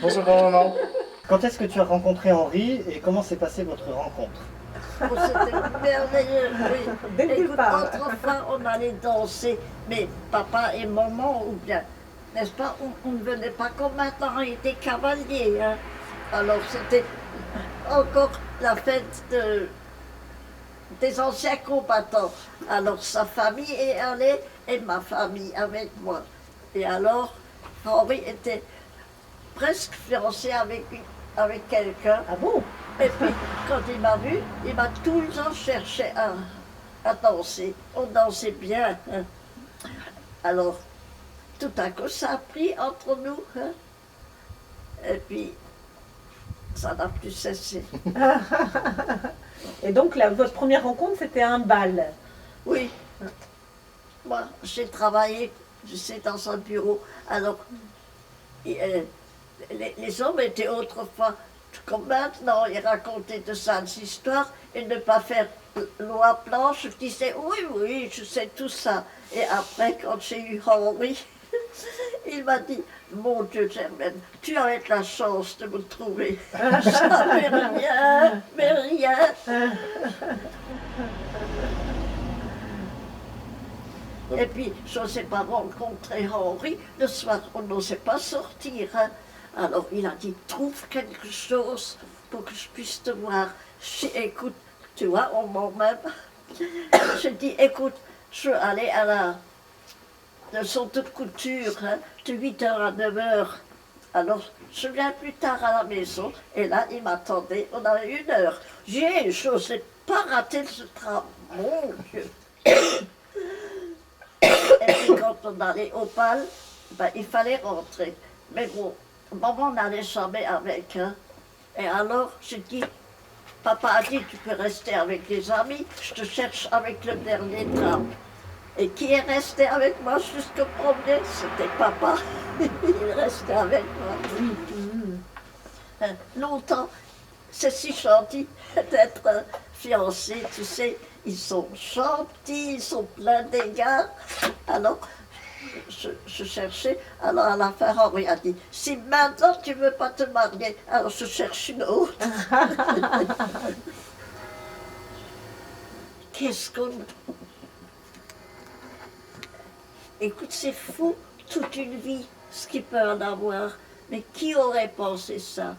Bonjour grand-maman. Quand est-ce que tu as rencontré Henri et comment s'est passée votre rencontre? Oh, c'était merveilleux, oui. Dès le Écoute, départ. autrefois, on allait danser, mais papa et maman, ou bien, n'est-ce pas, on ne venait pas comme maintenant, on était cavaliers. Hein. Alors, c'était encore la fête des anciens combattants. Alors, sa famille est allée et ma famille avec moi. Et alors, Henri était presque fiancé avec quelqu'un. Ah bon? Et puis, quand il m'a vu, il m'a tout le temps cherché à danser. On dansait bien. Hein. Alors, tout à coup, ça a pris entre nous. Hein. Et puis, ça n'a plus cessé. Et donc, votre première rencontre, c'était un bal. Oui. Moi, j'ai travaillé, je sais, dans un bureau. Alors, les hommes étaient autrefois, comme maintenant, ils racontaient de sales histoires et ne pas faire loi blanche. Je disais, oui, oui, je sais tout ça. Et après, quand j'ai eu Henri, il m'a dit, mon Dieu, Germaine, tu as de la chance de me trouver. J'avais rien, mais rien. Et puis, je n'osais pas rencontrer Henri. Le soir, on n'osait pas sortir. Hein. Alors, il a dit, trouve quelque chose pour que je puisse te voir. Je dis, écoute, tu vois, au moment même, je dis, écoute, je veux aller à la leçon de couture, hein, de 8h à 9h. Alors, je viens plus tard à la maison, et là, il m'attendait, on avait 1 heure. Je n'osais pas rater ce tram, mon Dieu. Et puis quand on allait au bal, ben, il fallait rentrer. Mais bon, maman n'allait jamais avec. Hein. Et alors, j'ai dit, papa a dit, tu peux rester avec les amis, je te cherche avec le dernier tram. Et qui est resté avec moi jusqu'au premier? C'était papa. Il restait avec moi. Hein, longtemps, c'est si gentil d'être fiancé, tu sais. Ils sont gentils, ils sont pleins d'égards. Alors, je cherchais. Alors, à la fin, Henri a dit, si maintenant tu ne veux pas te marier, alors je cherche une autre. Qu'est-ce qu'on... Écoute, c'est fou, toute une vie, ce qu'il peut en avoir. Mais qui aurait pensé ça?